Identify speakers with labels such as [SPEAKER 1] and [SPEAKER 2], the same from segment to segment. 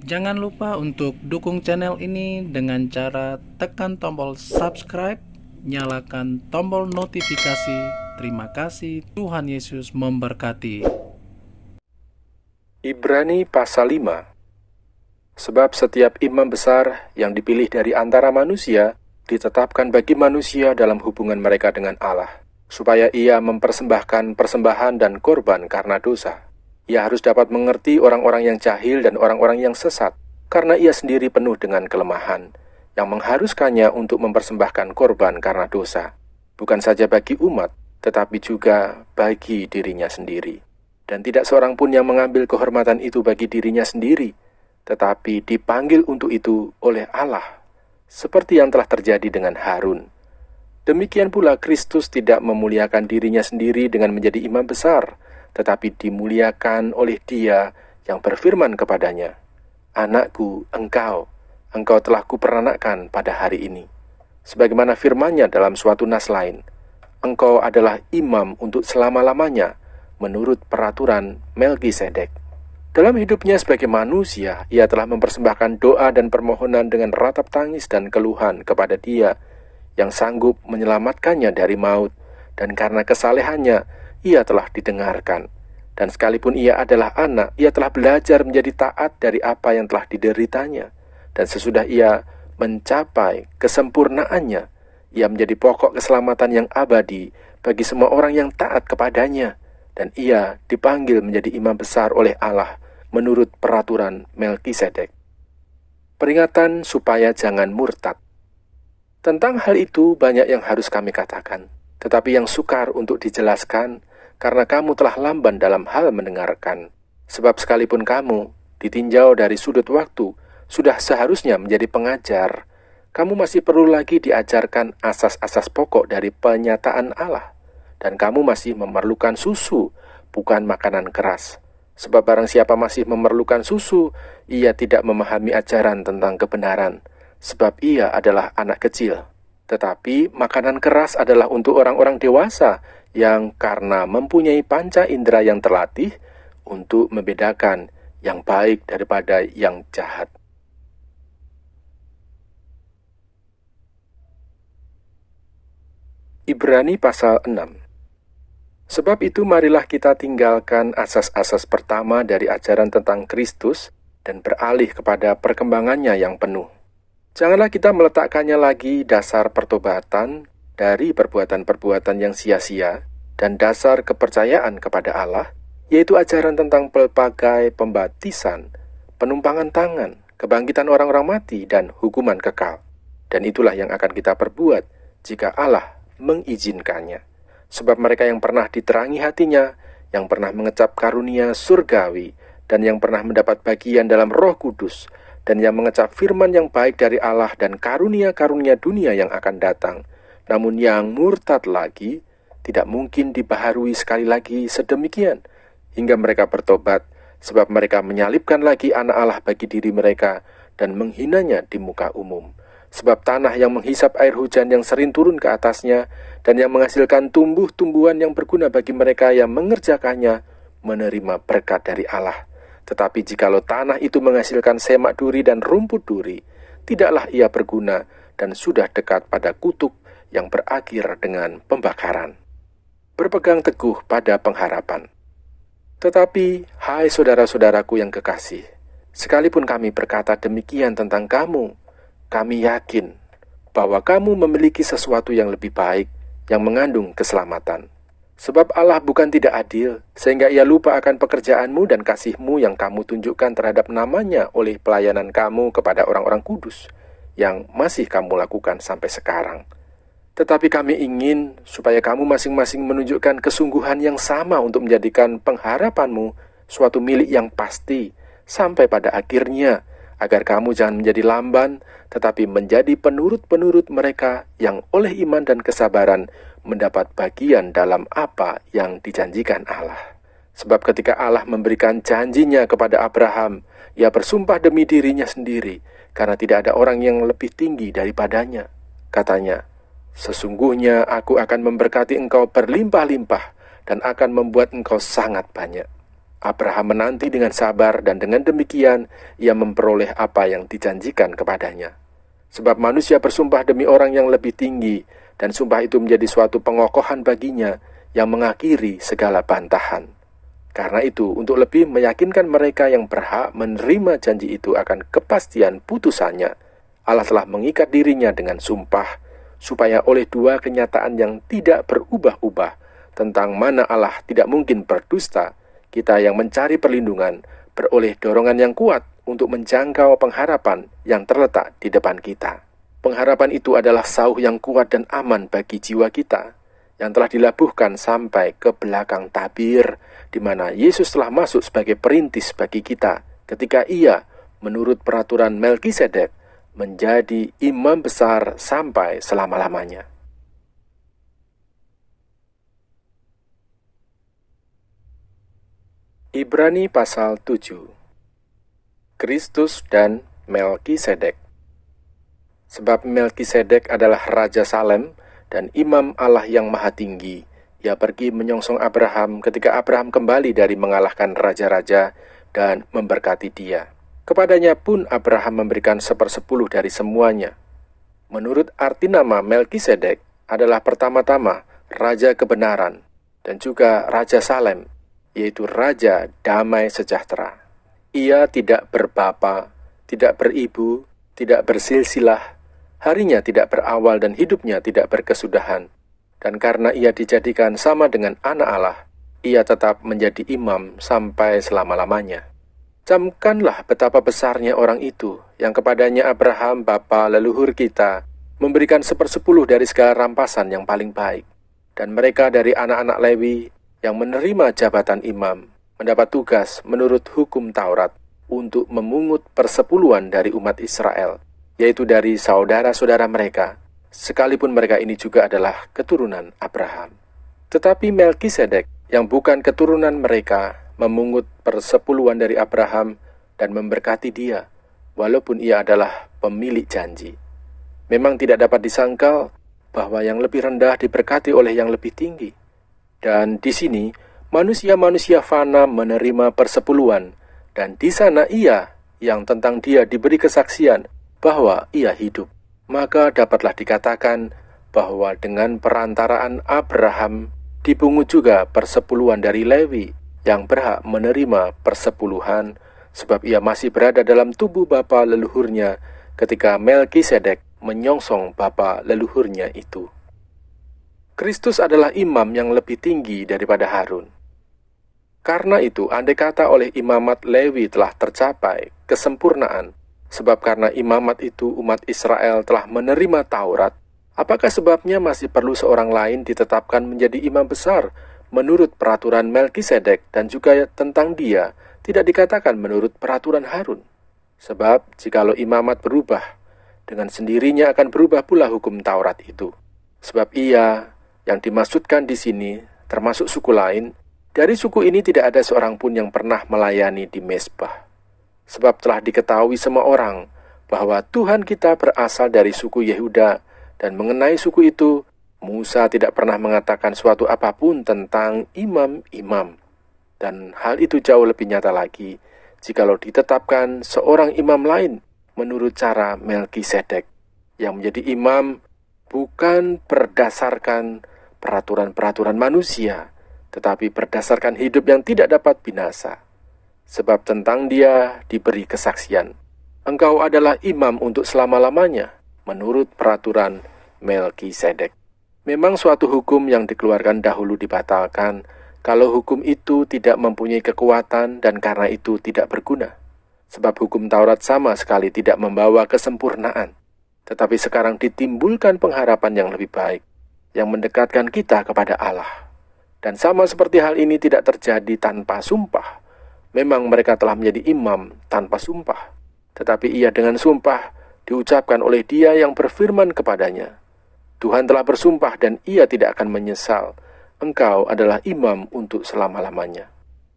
[SPEAKER 1] Jangan lupa untuk dukung channel ini dengan cara tekan tombol subscribe, nyalakan tombol notifikasi. Terima kasih, Tuhan Yesus memberkati.
[SPEAKER 2] Ibrani pasal 5. Sebab setiap imam besar yang dipilih dari antara manusia ditetapkan bagi manusia dalam hubungan mereka dengan Allah, supaya ia mempersembahkan persembahan dan korban karena dosa. Ia harus dapat mengerti orang-orang yang jahil dan orang-orang yang sesat, karena ia sendiri penuh dengan kelemahan, yang mengharuskannya untuk mempersembahkan korban karena dosa, bukan saja bagi umat, tetapi juga bagi dirinya sendiri. Dan tidak seorang pun yang mengambil kehormatan itu bagi dirinya sendiri, tetapi dipanggil untuk itu oleh Allah, seperti yang telah terjadi dengan Harun. Demikian pula Kristus tidak memuliakan dirinya sendiri dengan menjadi imam besar, tetapi dimuliakan oleh Dia yang berfirman kepadanya, "Anakku, engkau telah kuperanakkan pada hari ini." Sebagaimana firman-Nya dalam suatu nas lain, "Engkau adalah imam untuk selama-lamanya, menurut peraturan Melkisedek." Dalam hidupnya sebagai manusia, ia telah mempersembahkan doa dan permohonan dengan ratap tangis dan keluhan kepada Dia yang sanggup menyelamatkannya dari maut, dan karena kesalehannya, ia telah didengarkan. Dan sekalipun ia adalah anak, ia telah belajar menjadi taat dari apa yang telah dideritanya. Dan sesudah ia mencapai kesempurnaannya, ia menjadi pokok keselamatan yang abadi bagi semua orang yang taat kepadanya. Dan ia dipanggil menjadi imam besar oleh Allah menurut peraturan Melkisedek. Peringatan supaya jangan murtad. Tentang hal itu banyak yang harus kami katakan, tetapi yang sukar untuk dijelaskan, karena kamu telah lamban dalam hal mendengarkan. Sebab sekalipun kamu ditinjau dari sudut waktu, sudah seharusnya menjadi pengajar, kamu masih perlu lagi diajarkan asas-asas pokok dari penyataan Allah. Dan kamu masih memerlukan susu, bukan makanan keras. Sebab barang siapa masih memerlukan susu, ia tidak memahami ajaran tentang kebenaran, sebab ia adalah anak kecil. Tetapi makanan keras adalah untuk orang-orang dewasa, yang karena mempunyai panca indera yang terlatih untuk membedakan yang baik daripada yang jahat. Ibrani pasal 6. Sebab itu marilah kita tinggalkan asas-asas pertama dari ajaran tentang Kristus dan beralih kepada perkembangannya yang penuh. Janganlah kita meletakkannya lagi dasar pertobatan dari perbuatan-perbuatan yang sia-sia dan dasar kepercayaan kepada Allah, yaitu ajaran tentang pelbagai pembaptisan, penumpangan tangan, kebangkitan orang-orang mati, dan hukuman kekal. Dan itulah yang akan kita perbuat jika Allah mengizinkannya. Sebab mereka yang pernah diterangi hatinya, yang pernah mengecap karunia surgawi, dan yang pernah mendapat bagian dalam Roh Kudus, dan yang mengecap firman yang baik dari Allah dan karunia-karunia dunia yang akan datang, namun yang murtad lagi, tidak mungkin dibaharui sekali lagi sedemikian, hingga mereka bertobat, sebab mereka menyalibkan lagi anak Allah bagi diri mereka, dan menghinanya di muka umum. Sebab tanah yang menghisap air hujan yang sering turun ke atasnya, dan yang menghasilkan tumbuh-tumbuhan yang berguna bagi mereka yang mengerjakannya, menerima berkat dari Allah. Tetapi jikalau tanah itu menghasilkan semak duri dan rumput duri, tidaklah ia berguna, dan sudah dekat pada kutuk yang berakhir dengan pembakaran. Berpegang teguh pada pengharapan. Tetapi, hai saudara-saudaraku yang kekasih, sekalipun kami berkata demikian tentang kamu, kami yakin bahwa kamu memiliki sesuatu yang lebih baik, yang mengandung keselamatan. Sebab Allah bukan tidak adil, sehingga ia lupa akan pekerjaanmu dan kasihmu yang kamu tunjukkan terhadap namanya oleh pelayanan kamu kepada orang-orang kudus, yang masih kamu lakukan sampai sekarang. Tetapi kami ingin supaya kamu masing-masing menunjukkan kesungguhan yang sama untuk menjadikan pengharapanmu suatu milik yang pasti, sampai pada akhirnya, agar kamu jangan menjadi lamban, tetapi menjadi penurut-penurut mereka yang oleh iman dan kesabaran mendapat bagian dalam apa yang dijanjikan Allah. Sebab ketika Allah memberikan janjinya kepada Abraham, ia bersumpah demi dirinya sendiri, karena tidak ada orang yang lebih tinggi daripadanya. Katanya, "Sesungguhnya aku akan memberkati engkau berlimpah-limpah dan akan membuat engkau sangat banyak." Abraham menanti dengan sabar dan dengan demikian ia memperoleh apa yang dijanjikan kepadanya. Sebab manusia bersumpah demi orang yang lebih tinggi, dan sumpah itu menjadi suatu pengokohan baginya yang mengakhiri segala bantahan. Karena itu, untuk lebih meyakinkan mereka yang berhak menerima janji itu akan kepastian putusannya, Allah telah mengikat dirinya dengan sumpah, supaya oleh dua kenyataan yang tidak berubah-ubah tentang mana Allah tidak mungkin berdusta, kita yang mencari perlindungan beroleh dorongan yang kuat untuk menjangkau pengharapan yang terletak di depan kita. Pengharapan itu adalah sauh yang kuat dan aman bagi jiwa kita, yang telah dilabuhkan sampai ke belakang tabir, di mana Yesus telah masuk sebagai perintis bagi kita ketika ia, menurut peraturan Melkisedek, menjadi imam besar sampai selama-lamanya. Ibrani pasal 7. Kristus dan Melkisedek. Sebab Melkisedek adalah Raja Salem dan Imam Allah yang Maha Tinggi. Ia pergi menyongsong Abraham ketika Abraham kembali dari mengalahkan raja-raja dan memberkati dia. Kepadanya pun Abraham memberikan 1/10 dari semuanya. Menurut arti nama Melkisedek adalah pertama-tama Raja Kebenaran dan juga Raja Salem, yaitu Raja Damai Sejahtera. Ia tidak berbapa, tidak beribu, tidak bersilsilah, harinya tidak berawal dan hidupnya tidak berkesudahan. Dan karena ia dijadikan sama dengan anak Allah, ia tetap menjadi imam sampai selama-lamanya. Camkanlah betapa besarnya orang itu, yang kepadanya Abraham, bapa leluhur kita, memberikan 1/10 dari segala rampasan yang paling baik. Dan mereka dari anak-anak Lewi yang menerima jabatan imam, mendapat tugas menurut hukum Taurat untuk memungut persepuluhan dari umat Israel, yaitu dari saudara-saudara mereka, sekalipun mereka ini juga adalah keturunan Abraham. Tetapi Melkisedek, yang bukan keturunan mereka, memungut persepuluhan dari Abraham dan memberkati dia, walaupun ia adalah pemilik janji. Memang tidak dapat disangkal bahwa yang lebih rendah diberkati oleh yang lebih tinggi. Dan di sini, manusia-manusia fana menerima persepuluhan, dan di sana ia, yang tentang dia diberi kesaksian bahwa ia hidup. Maka dapatlah dikatakan bahwa dengan perantaraan Abraham dipungut juga persepuluhan dari Lewi, yang berhak menerima persepuluhan, sebab ia masih berada dalam tubuh bapa leluhurnya ketika Melkisedek menyongsong bapa leluhurnya itu. Kristus adalah imam yang lebih tinggi daripada Harun. Karena itu, andai kata oleh imamat Lewi telah tercapai kesempurnaan, sebab karena imamat itu umat Israel telah menerima Taurat, apakah sebabnya masih perlu seorang lain ditetapkan menjadi imam besar menurut peraturan Melkisedek, dan juga tentang dia tidak dikatakan menurut peraturan Harun? Sebab jikalau imamat berubah, dengan sendirinya akan berubah pula hukum Taurat itu. Sebab ia yang dimaksudkan di sini termasuk suku lain. Dari suku ini tidak ada seorang pun yang pernah melayani di mezbah. Sebab telah diketahui semua orang bahwa Tuhan kita berasal dari suku Yehuda, dan mengenai suku itu, Musa tidak pernah mengatakan suatu apapun tentang imam-imam. Dan hal itu jauh lebih nyata lagi jikalau ditetapkan seorang imam lain menurut cara Melkisedek, yang menjadi imam bukan berdasarkan peraturan-peraturan manusia, tetapi berdasarkan hidup yang tidak dapat binasa. Sebab tentang dia diberi kesaksian, engkau adalah imam untuk selama-lamanya, menurut peraturan Melkisedek. Memang suatu hukum yang dikeluarkan dahulu dibatalkan, kalau hukum itu tidak mempunyai kekuatan dan karena itu tidak berguna. Sebab hukum Taurat sama sekali tidak membawa kesempurnaan, tetapi sekarang ditimbulkan pengharapan yang lebih baik, yang mendekatkan kita kepada Allah. Dan sama seperti hal ini tidak terjadi tanpa sumpah. Memang mereka telah menjadi imam tanpa sumpah, tetapi ia dengan sumpah diucapkan oleh dia yang berfirman kepadanya, Tuhan telah bersumpah dan ia tidak akan menyesal, engkau adalah imam untuk selama-lamanya.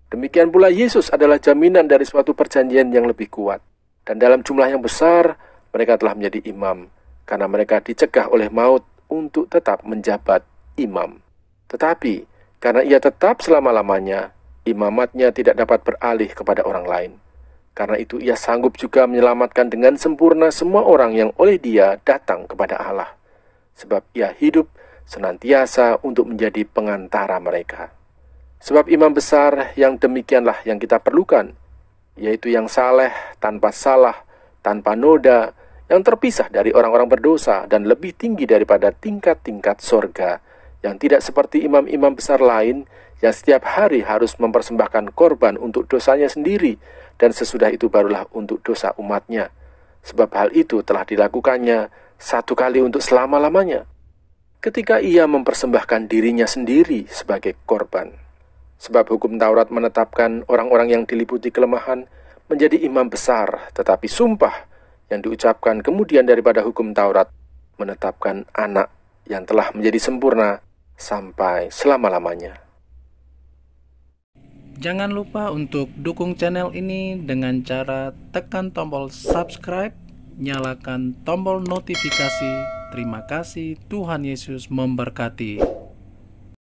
[SPEAKER 2] Demikian pula Yesus adalah jaminan dari suatu perjanjian yang lebih kuat. Dan dalam jumlah yang besar, mereka telah menjadi imam, karena mereka dicegah oleh maut untuk tetap menjabat imam. Tetapi, karena ia tetap selama-lamanya, imamatnya tidak dapat beralih kepada orang lain. Karena itu ia sanggup juga menyelamatkan dengan sempurna semua orang yang oleh dia datang kepada Allah. Sebab ia hidup senantiasa untuk menjadi pengantara mereka. Sebab imam besar yang demikianlah yang kita perlukan, yaitu yang saleh, tanpa salah, tanpa noda, yang terpisah dari orang-orang berdosa dan lebih tinggi daripada tingkat-tingkat sorga, yang tidak seperti imam-imam besar lain yang setiap hari harus mempersembahkan korban untuk dosanya sendiri, dan sesudah itu barulah untuk dosa umatnya. Sebab hal itu telah dilakukannya satu kali untuk selama-lamanya, ketika ia mempersembahkan dirinya sendiri sebagai korban. Sebab hukum Taurat menetapkan orang-orang yang diliputi kelemahan menjadi imam besar, tetapi sumpah yang diucapkan kemudian daripada hukum Taurat menetapkan anak yang telah menjadi sempurna sampai selama-lamanya.
[SPEAKER 1] Jangan lupa untuk dukung channel ini dengan cara tekan tombol subscribe, nyalakan tombol notifikasi. Terima kasih, Tuhan Yesus memberkati.